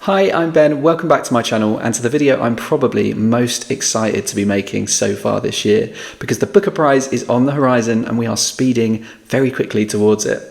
Hi, I'm Ben, welcome back to my channel and to the video I'm probably most excited to be making so far this year because the Booker Prize is on the horizon and we are speeding very quickly towards it.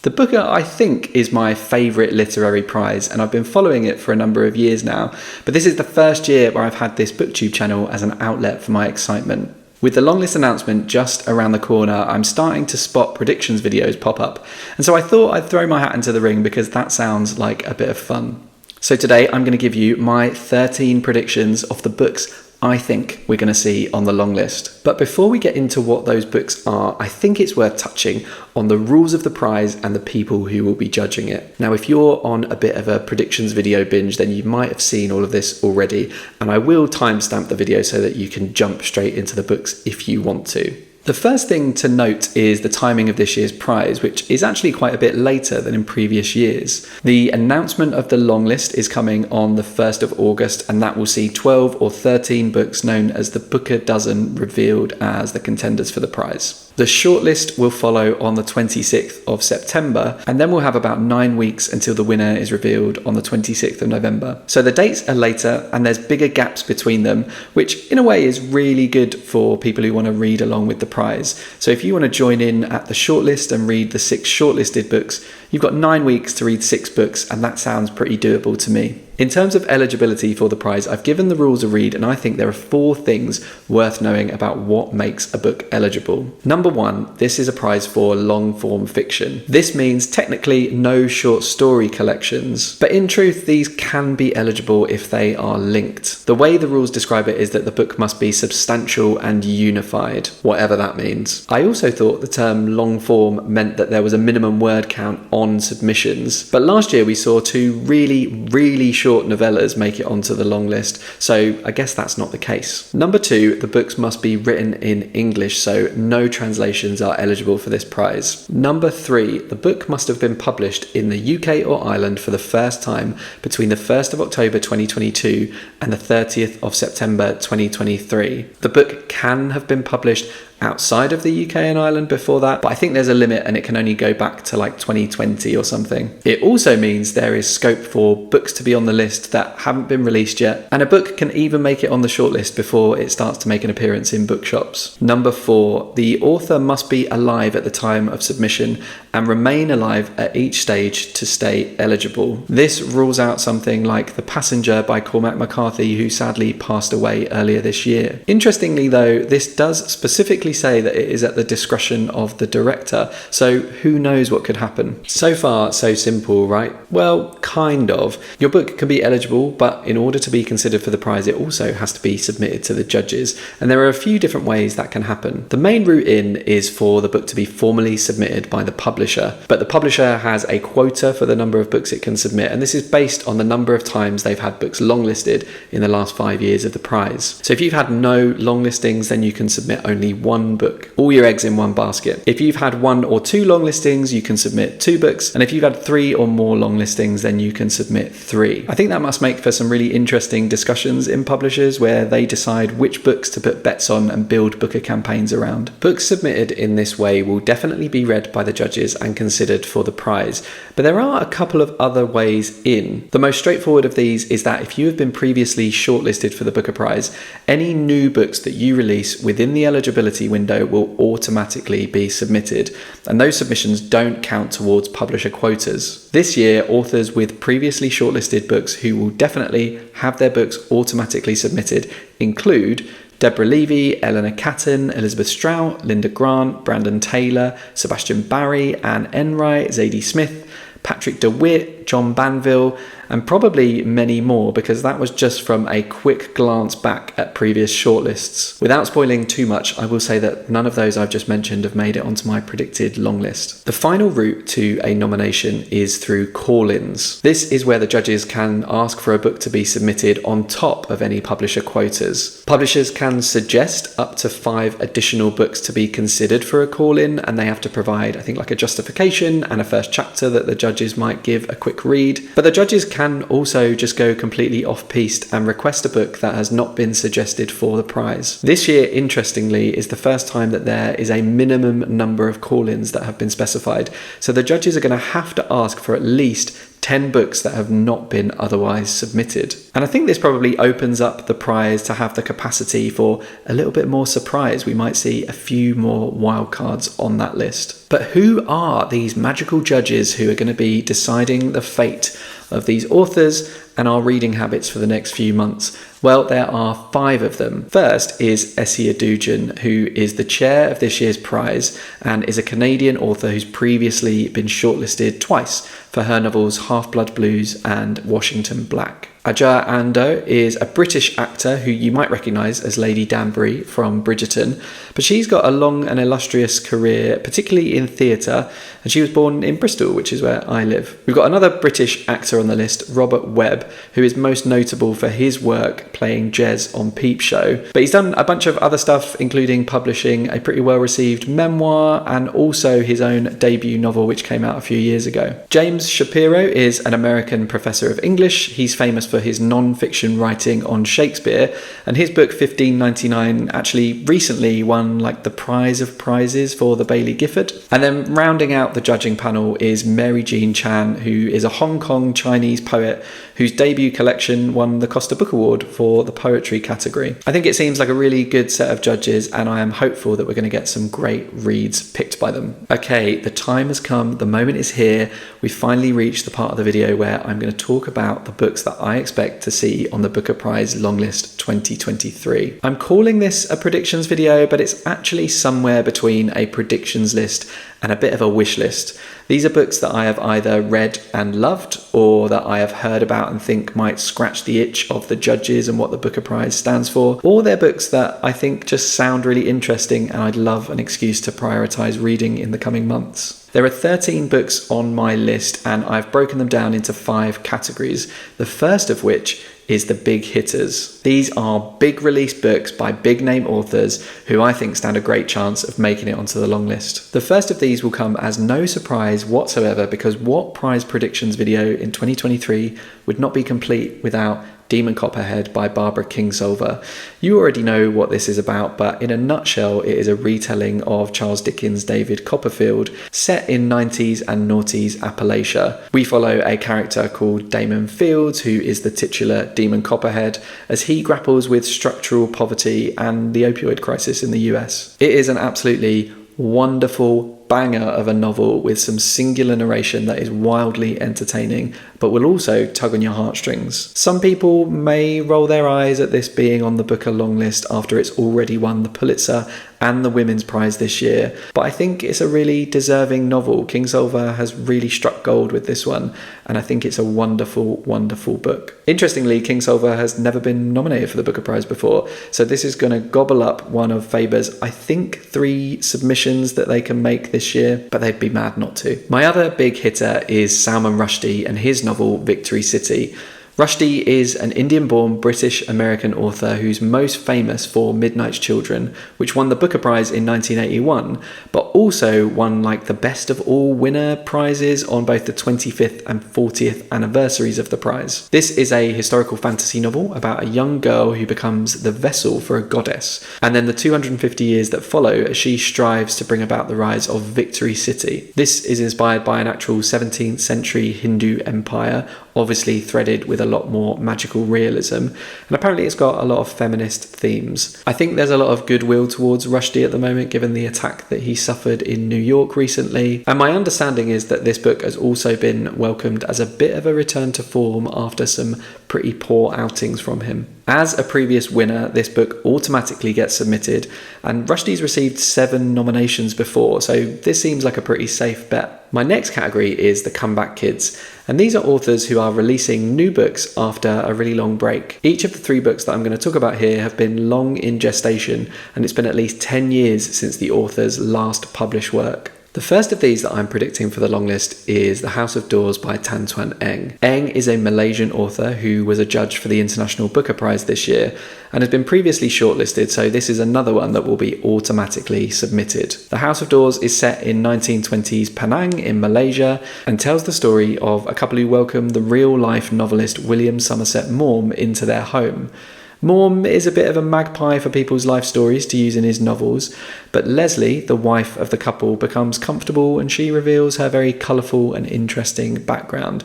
The Booker, I think, is my favourite literary prize and I've been following it for a number of years now, but this is the first year where I've had this booktube channel as an outlet for my excitement. With the longlist announcement just around the corner, I'm starting to spot predictions videos pop up, and so I thought I'd throw my hat into the ring because that sounds like a bit of fun. So today I'm going to give you my 13 predictions of the books I think we're going to see on the long list. But before we get into what those books are, I think it's worth touching on the rules of the prize and the people who will be judging it. Now, if you're on a bit of a predictions video binge, then you might have seen all of this already, and I will timestamp the video so that you can jump straight into the books if you want to. The first thing to note is the timing of this year's prize, which is actually quite a bit later than in previous years. The announcement of the long list is coming on the 1st of August, and that will see 12 or 13 books known as the Booker Dozen revealed as the contenders for the prize. The shortlist will follow on the 26th of September, and then we'll have about 9 weeks until the winner is revealed on the 26th of November. So the dates are later and there's bigger gaps between them, which in a way is really good for people who want to read along with the prize. So if you want to join in at the shortlist and read the 6 shortlisted books, you've got 9 weeks to read 6 books, and that sounds pretty doable to me. In terms of eligibility for the prize, I've given the rules a read and I think there are 4 things worth knowing about what makes a book eligible. Number 1, this is a prize for long form fiction. This means technically no short story collections, but in truth these can be eligible if they are linked. The way the rules describe it is that the book must be substantial and unified, whatever that means. I also thought the term long form meant that there was a minimum word count on submissions, but last year we saw 2 really short novellas make it onto the long list, so I guess that's not the case. Number 2, the books must be written in English, so no translations are eligible for this prize. Number 3, the book must have been published in the UK or Ireland for the first time between the 1st of October 2022 and the 30th of September 2023. The book can have been published outside of the UK and Ireland before that, but I think there's a limit and it can only go back to like 2020 or something. It also means there is scope for books to be on the list that haven't been released yet, and a book can even make it on the shortlist before it starts to make an appearance in bookshops. Number 4, the author must be alive at the time of submission and remain alive at each stage to stay eligible. This rules out something like The Passenger by Cormac McCarthy, who sadly passed away earlier this year. Interestingly though, this does specifically say that it is at the discretion of the director, so who knows what could happen. So far, so simple, right? Well, kind of. Your book can be eligible, but in order to be considered for the prize, it also has to be submitted to the judges, and there are a few different ways that can happen. The main route in is for the book to be formally submitted by the publisher, but the publisher has a quota for the number of books it can submit, and this is based on the number of times they've had books longlisted in the last 5 years of the prize. So if you've had no long listings, then you can submit only 1 book. All your eggs in one basket. If you've had 1 or 2 long listings, you can submit 2 books, and if you've had 3 or more long listings, then you can submit 3. I think that must make for some really interesting discussions in publishers where they decide which books to put bets on and build Booker campaigns around. Books submitted in this way will definitely be read by the judges and considered for the prize, but there are a couple of other ways in. The most straightforward of these is that if you have been previously shortlisted for the Booker Prize, any new books that you release within the eligibility window will automatically be submitted, and those submissions don't count towards publisher quotas. This year, authors with previously shortlisted books who will definitely have their books automatically submitted include Deborah Levy, Eleanor Catton, Elizabeth Strout, Linda Grant, Brandon Taylor, Sebastian Barry, Anne Enright, Zadie Smith, Patrick DeWitt, John Banville, and probably many more, because that was just from a quick glance back at previous shortlists. Without spoiling too much, I will say that none of those I've just mentioned have made it onto my predicted long list. The final route to a nomination is through call-ins. This is where the judges can ask for a book to be submitted on top of any publisher quotas. Publishers can suggest up to 5 additional books to be considered for a call-in, and they have to provide, I think, like a justification and a first chapter that the judges might give a quick read. But the judges can also just go completely off-piste and request a book that has not been suggested for the prize. This year, interestingly, is the first time that there is a minimum number of call-ins that have been specified, so the judges are going to have to ask for at least 10 books that have not been otherwise submitted. And I think this probably opens up the prize to have the capacity for a little bit more surprise. We might see a few more wildcards on that list. But who are these magical judges who are going to be deciding the fate of these authors and our reading habits for the next few months? Well, there are 5 of them. First is Essia Dugan, who is the chair of this year's prize and is a Canadian author who's previously been shortlisted twice for her novels Half-Blood Blues and Washington Black. Aja Ando is a British actor who you might recognise as Lady Danbury from Bridgerton, but she's got a long and illustrious career, particularly in theatre, and she was born in Bristol, which is where I live. We've got another British actor on the list, Robert Webb, who is most notable for his work playing Jez on Peep Show, but he's done a bunch of other stuff, including publishing a pretty well-received memoir and also his own debut novel, which came out a few years ago. James Shapiro is an American professor of English. He's famous for his non-fiction writing on Shakespeare, and his book 1599 actually recently won the prize of prizes for the Bailey Gifford. And then rounding out the judging panel is Mary Jean Chan, who is a Hong Kong Chinese poet whose debut collection won the Costa Book Award for the poetry category. I think it seems like a really good set of judges, and I am hopeful that we're going to get some great reads picked by them. Okay, the time has come, the moment is here. We've finally reached the part of the video where I'm going to talk about the books that I expect to see on the Booker Prize Longlist 2023. I'm calling this a predictions video, but it's actually somewhere between a predictions list and a bit of a wish list. These are books that I have either read and loved, or that I have heard about and think might scratch the itch of the judges and what the Booker Prize stands for, or they're books that I think just sound really interesting and I'd love an excuse to prioritise reading in the coming months. There are 13 books on my list, and I've broken them down into 5 categories, the first of which is the big hitters. These are big release books by big name authors who I think stand a great chance of making it onto the long list. The first of these will come as no surprise whatsoever, because what prize predictions video in 2023 would not be complete without Demon Copperhead by Barbara Kingsolver. You already know what this is about, but in a nutshell, it is a retelling of Charles Dickens' David Copperfield, set in 90s and noughties Appalachia. We follow a character called Damon Fields, who is the titular Demon Copperhead, as he grapples with structural poverty and the opioid crisis in the US. It is an absolutely wonderful banger of a novel with some singular narration that is wildly entertaining, but will also tug on your heartstrings. Some people may roll their eyes at this being on the Booker long list after it's already won the Pulitzer and the Women's Prize this year, but I think it's a really deserving novel. Kingsolver has really struck gold with this one, and I think it's a wonderful, wonderful book. Interestingly, Kingsolver has never been nominated for the Booker Prize before, so this is going to gobble up one of Faber's, I think, 3 submissions that they can make this year, but they'd be mad not to. My other big hitter is Salman Rushdie and his novel Victory City. Rushdie is an Indian-born British-American author who's most famous for Midnight's Children, which won the Booker Prize in 1981, but also won the best of all winner prizes on both the 25th and 40th anniversaries of the prize. This is a historical fantasy novel about a young girl who becomes the vessel for a goddess, and then the 250 years that follow as she strives to bring about the rise of Victory City. This is inspired by an actual 17th century Hindu empire, obviously threaded with a lot more magical realism, and apparently it's got a lot of feminist themes. I think there's a lot of goodwill towards Rushdie at the moment, given the attack that he suffered in New York recently, and my understanding is that this book has also been welcomed as a bit of a return to form after some pretty poor outings from him. As a previous winner, this book automatically gets submitted, and Rushdie's received 7 nominations before, so this seems like a pretty safe bet. My next category is the comeback kids, and these are authors who are releasing new books after a really long break. Each of the 3 books that I'm going to talk about here have been long in gestation, and it's been at least 10 years since the author's last published work. The first of these that I'm predicting for the long list is The House of Doors by Tan Tuan Eng. Eng is a Malaysian author who was a judge for the International Booker Prize this year and has been previously shortlisted, so this is another one that will be automatically submitted. The House of Doors is set in 1920s Penang in Malaysia and tells the story of a couple who welcome the real-life novelist William Somerset Maugham into their home. Maugham is a bit of a magpie for people's life stories to use in his novels, but Leslie, the wife of the couple, becomes comfortable and she reveals her very colourful and interesting background.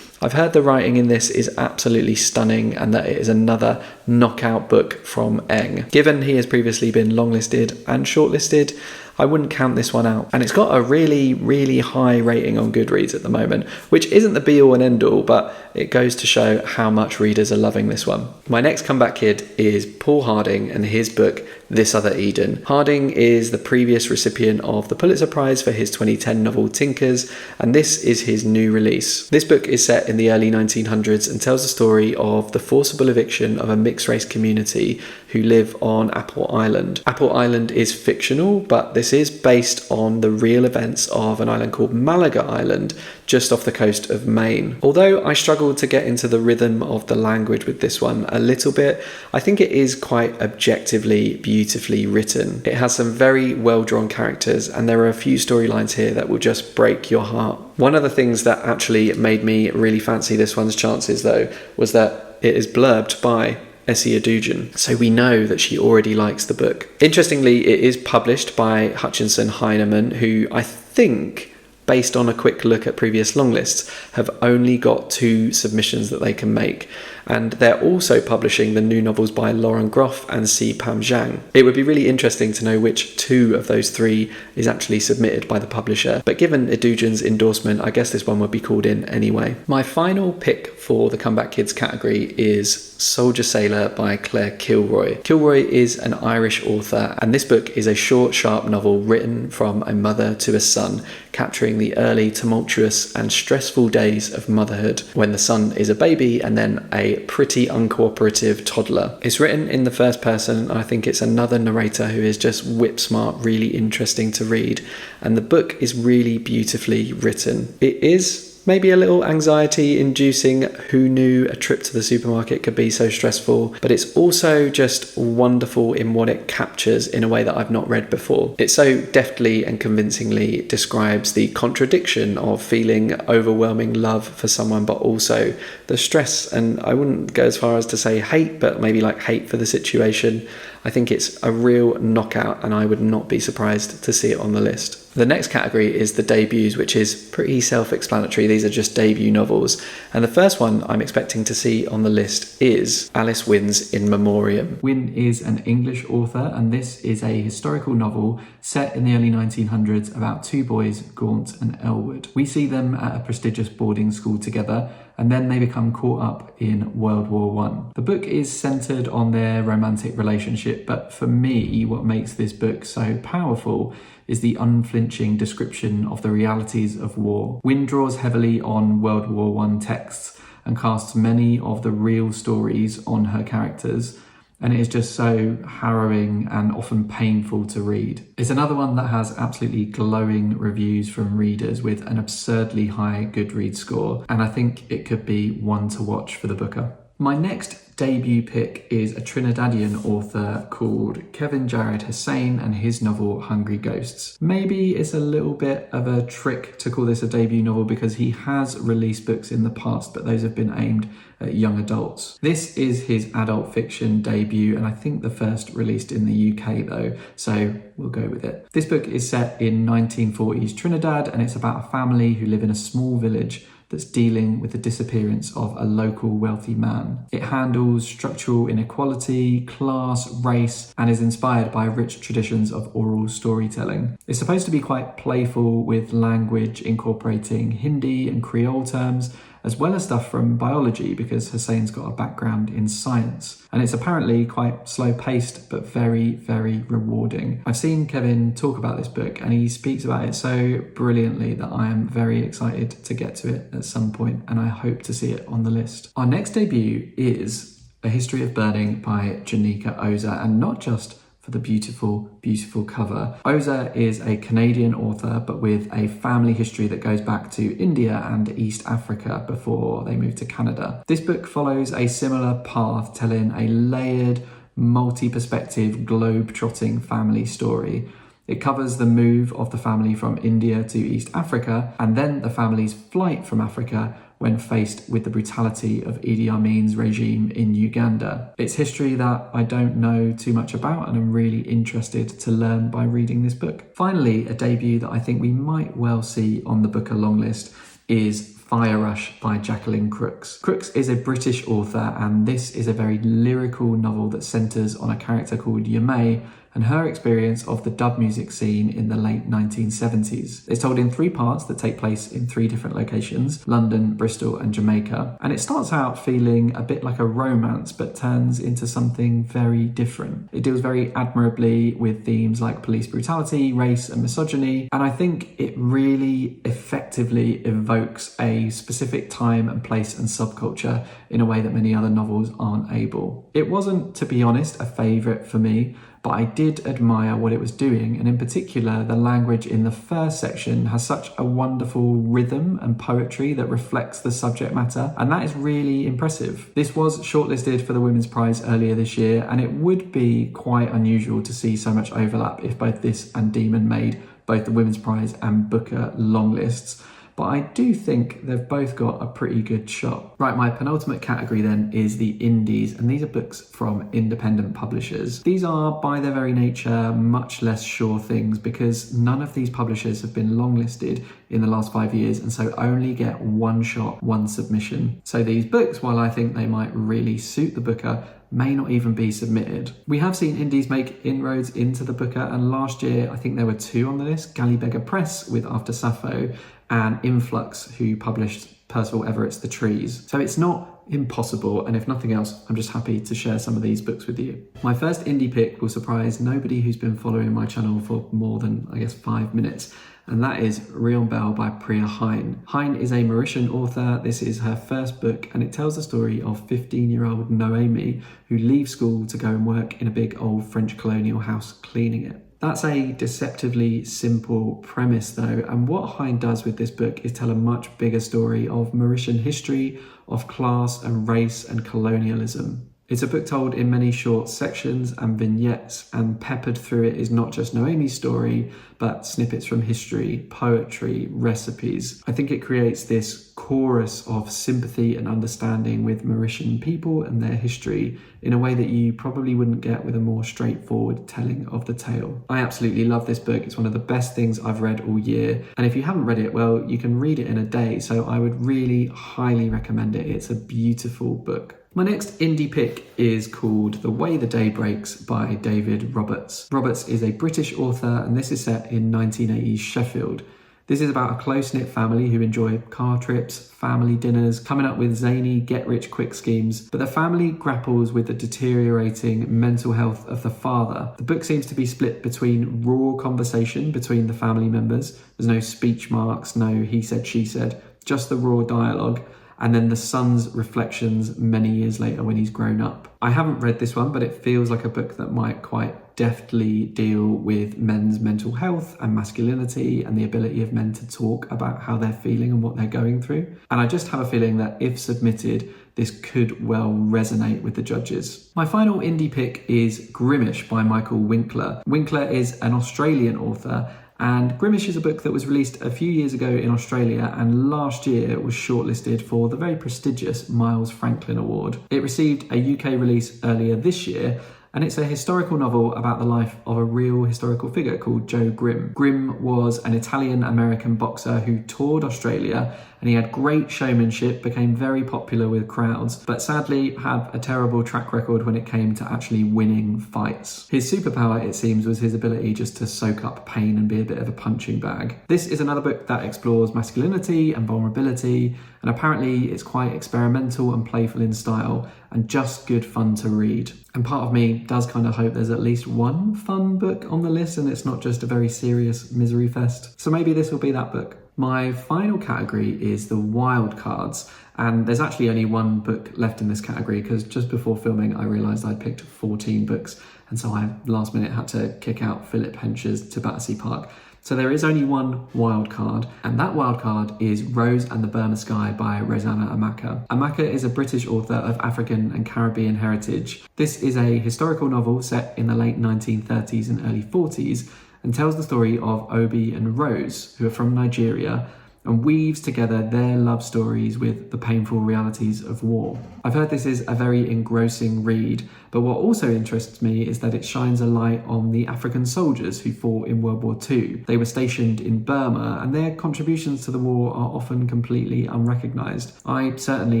I've heard the writing in this is absolutely stunning and that it is another knockout book from Eng. Given he has previously been longlisted and shortlisted, I wouldn't count this one out. And it's got a really, really high rating on Goodreads at the moment, which isn't the be all and end all, but it goes to show how much readers are loving this one. My next comeback kid is Paul Harding and his book, This Other Eden. Harding is the previous recipient of the Pulitzer Prize for his 2010 novel Tinkers, and this is his new release. This book is set in the early 1900s and tells the story of the forcible eviction of a mixed race community who live on Apple Island. Apple Island is fictional, but this is based on the real events of an island called Malaga Island, just off the coast of Maine. Although I struggled to get into the rhythm of the language with this one a little bit, I think it is quite objectively beautifully written. It has some very well-drawn characters, and there are a few storylines here that will just break your heart. One of the things that actually made me really fancy this one's chances, though, was that it is blurbed by Essie Adujan, so we know that she already likes the book. Interestingly, it is published by Hutchinson Heinemann, who I think, based on a quick look at previous longlists, have only got 2 submissions that they can make. And they're also publishing the new novels by Lauren Groff and C. Pam Zhang. It would be really interesting to know which 2 of those 3 is actually submitted by the publisher, but given Adujan's endorsement, I guess this one would be called in anyway. My final pick for the Comeback Kids category is Soldier Sailor by Claire Kilroy. Kilroy is an Irish author, and this book is a short, sharp novel written from a mother to a son, capturing the early tumultuous and stressful days of motherhood when the son is a baby and then a pretty uncooperative toddler. It's written in the first person, and I think it's another narrator who is just whip smart, really interesting to read, and the book is really beautifully written. It is maybe a little anxiety inducing. Who knew a trip to the supermarket could be so stressful? But it's also just wonderful in what it captures in a way that I've not read before. It so deftly and convincingly describes the contradiction of feeling overwhelming love for someone, but also the stress, and I wouldn't go as far as to say hate, but maybe like hate for the situation. I think it's a real knockout, and I would not be surprised to see it on the list. The next category is the debuts, which is pretty self-explanatory. These are just debut novels. And the first one I'm expecting to see on the list is Alice Wynn's In Memoriam. Wynn is an English author, and this is a historical novel set in the early 1900s about 2 boys, Gaunt and Elwood. We see them at a prestigious boarding school together, and then they become caught up in World War I. The book is centred on their romantic relationship, but for me, what makes this book so powerful is the unflinching description of the realities of war. Wynn draws heavily on World War I texts and casts many of the real stories on her characters, and it is just so harrowing and often painful to read. It's another one that has absolutely glowing reviews from readers with an absurdly high Goodreads score, and I think it could be one to watch for the booker. My next debut pick is a Trinidadian author called Kevin Jared Hussein and his novel Hungry Ghosts. Maybe it's a little bit of a trick to call this a debut novel because he has released books in the past, but those have been aimed at young adults. This is his adult fiction debut, and I think the first released in the UK though, so we'll go with it. This book is set in 1940s Trinidad, and it's about a family who live in a small village that's dealing with the disappearance of a local wealthy man. It handles structural inequality, class, race, and is inspired by rich traditions of oral storytelling. It's supposed to be quite playful with language incorporating Hindi and Creole terms, as well as stuff from biology because Hussein's got a background in science. And it's apparently quite slow-paced, but very, very rewarding. I've seen Kevin talk about this book and he speaks about it so brilliantly that I am very excited to get to it at some point, and I hope to see it on the list. Our next debut is A History of Burning by Janika Oza, and not just for the beautiful, beautiful cover. Oza is a Canadian author, but with a family history that goes back to India and East Africa before they moved to Canada. This book follows a similar path, telling a layered, multi-perspective, globe-trotting family story. It covers the move of the family from India to East Africa, and then the family's flight from Africa when faced with the brutality of Idi Amin's regime in Uganda. It's history that I don't know too much about, and I'm really interested to learn by reading this book. Finally, a debut that I think we might well see on the Booker longlist is Fire Rush by Jacqueline Crooks. Crooks is a British author, and this is a very lyrical novel that centres on a character called Yamei and her experience of the dub music scene in the late 1970s. It's told in 3 parts that take place in 3 different locations: London, Bristol and Jamaica. And it starts out feeling a bit like a romance, but turns into something very different. It deals very admirably with themes like police brutality, race and misogyny, and I think it really effectively evokes a specific time and place and subculture in a way that many other novels aren't able. It wasn't, to be honest, a favourite for me, but I did admire what it was doing, and in particular the language in the first section has such a wonderful rhythm and poetry that reflects the subject matter, and that is really impressive. This was shortlisted for the Women's Prize earlier this year, and it would be quite unusual to see so much overlap if both this and Demon made both the Women's Prize and Booker longlists. But I do think they've both got a pretty good shot. Right, my penultimate category then is the indies, and these are books from independent publishers. These are, by their very nature, much less sure things because none of these publishers have been longlisted in the last 5 years, and so only get 1 shot, 1 submission. So these books, while I think they might really suit the Booker, may not even be submitted. We have seen indies make inroads into the Booker, and last year I think there were 2 on the list: Gallybeggar Press with After Sappho and Influx, who published Percival Everett's The Trees. So it's not impossible, and if nothing else, I'm just happy to share some of these books with you. My first indie pick will surprise nobody who's been following my channel for more than, 5 minutes, and that is Rion Bell by Priya Hine. Hine is a Mauritian author. This is her first book, and it tells the story of 15-year-old Noemi, who leaves school to go and work in a big old French colonial house cleaning it. That's a deceptively simple premise though, and what Hine does with this book is tell a much bigger story of Mauritian history, of class and race and colonialism. It's a book told in many short sections and vignettes, and peppered through it is not just Noemi's story, but snippets from history, poetry, recipes. I think it creates this chorus of sympathy and understanding with Mauritian people and their history in a way that you probably wouldn't get with a more straightforward telling of the tale. I absolutely love this book. It's one of the best things I've read all year, and if you haven't read it, well, you can read it in a day, so I would really highly recommend it. It's a beautiful book. My next indie pick is called The Way the Day Breaks by David Roberts. Roberts is a British author, and this is set in 1980s Sheffield. This is about a close-knit family who enjoy car trips, family dinners, coming up with zany get-rich-quick schemes, but the family grapples with the deteriorating mental health of the father. The book seems to be split between raw conversation between the family members. There's no speech marks, no he said, she said, just the raw dialogue, and then the son's reflections many years later when he's grown up. I haven't read this one, but it feels like a book that might quite deftly deal with men's mental health and masculinity and the ability of men to talk about how they're feeling and what they're going through. And I just have a feeling that if submitted, this could well resonate with the judges. My final indie pick is Grimish by Michael Winkler. Winkler is an Australian author, and Grimish is a book that was released a few years ago in Australia, and last year was shortlisted for the very prestigious Miles Franklin Award. It received a UK release earlier this year, and it's a historical novel about the life of a real historical figure called Joe Grimm. Grimm was an Italian-American boxer who toured Australia, and he had great showmanship, became very popular with crowds, but sadly had a terrible track record when it came to actually winning fights. His superpower, it seems, was his ability just to soak up pain and be a bit of a punching bag. This is another book that explores masculinity and vulnerability, and apparently it's quite experimental and playful in style, and just good fun to read. And part of me does kind of hope there's at least one fun book on the list and it's not just a very serious misery fest. So maybe this will be that book. My final category is the Wildcards, and there's actually only one book left in this category because just before filming I realised I'd picked 14 books, and so I last minute had to kick out Philip Hench's To Battersea Park. So there is only one wildcard, and that wildcard is Rose and the Burma Sky by Rosanna Amaka. Amaka is a British author of African and Caribbean heritage. This is a historical novel set in the late 1930s and early 40s, and tells the story of Obi and Rose, who are from Nigeria, and weaves together their love stories with the painful realities of war. I've heard this is a very engrossing read, but what also interests me is that it shines a light on the African soldiers who fought in World War II. They were stationed in Burma, and their contributions to the war are often completely unrecognised. I certainly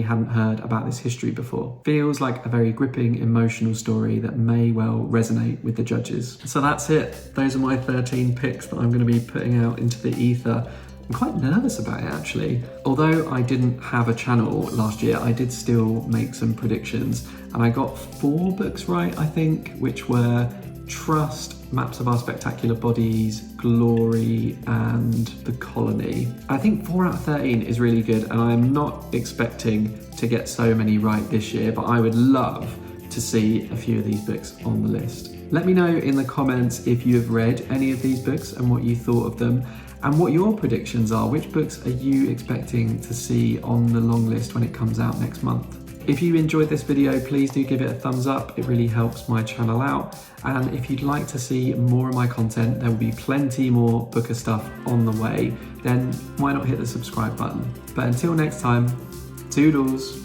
hadn't heard about this history before. Feels like a very gripping, emotional story that may well resonate with the judges. So that's it. Those are my 13 picks that I'm going to be putting out into the ether. I'm quite nervous about it, actually. Although I didn't have a channel last year, I did still make some predictions, and I got 4 books right, I think, which were Trust, Maps of Our Spectacular Bodies, Glory, and The Colony. I think 4 out of 13 is really good, and I'm not expecting to get so many right this year, but I would love to see a few of these books on the list. Let me know in the comments if you have read any of these books and what you thought of them, and what your predictions are. Which books are you expecting to see on the long list when it comes out next month? If you enjoyed this video, please do give it a thumbs up. It really helps my channel out. And if you'd like to see more of my content, there will be plenty more Booker stuff on the way. Then why not hit the subscribe button? But until next time, toodles.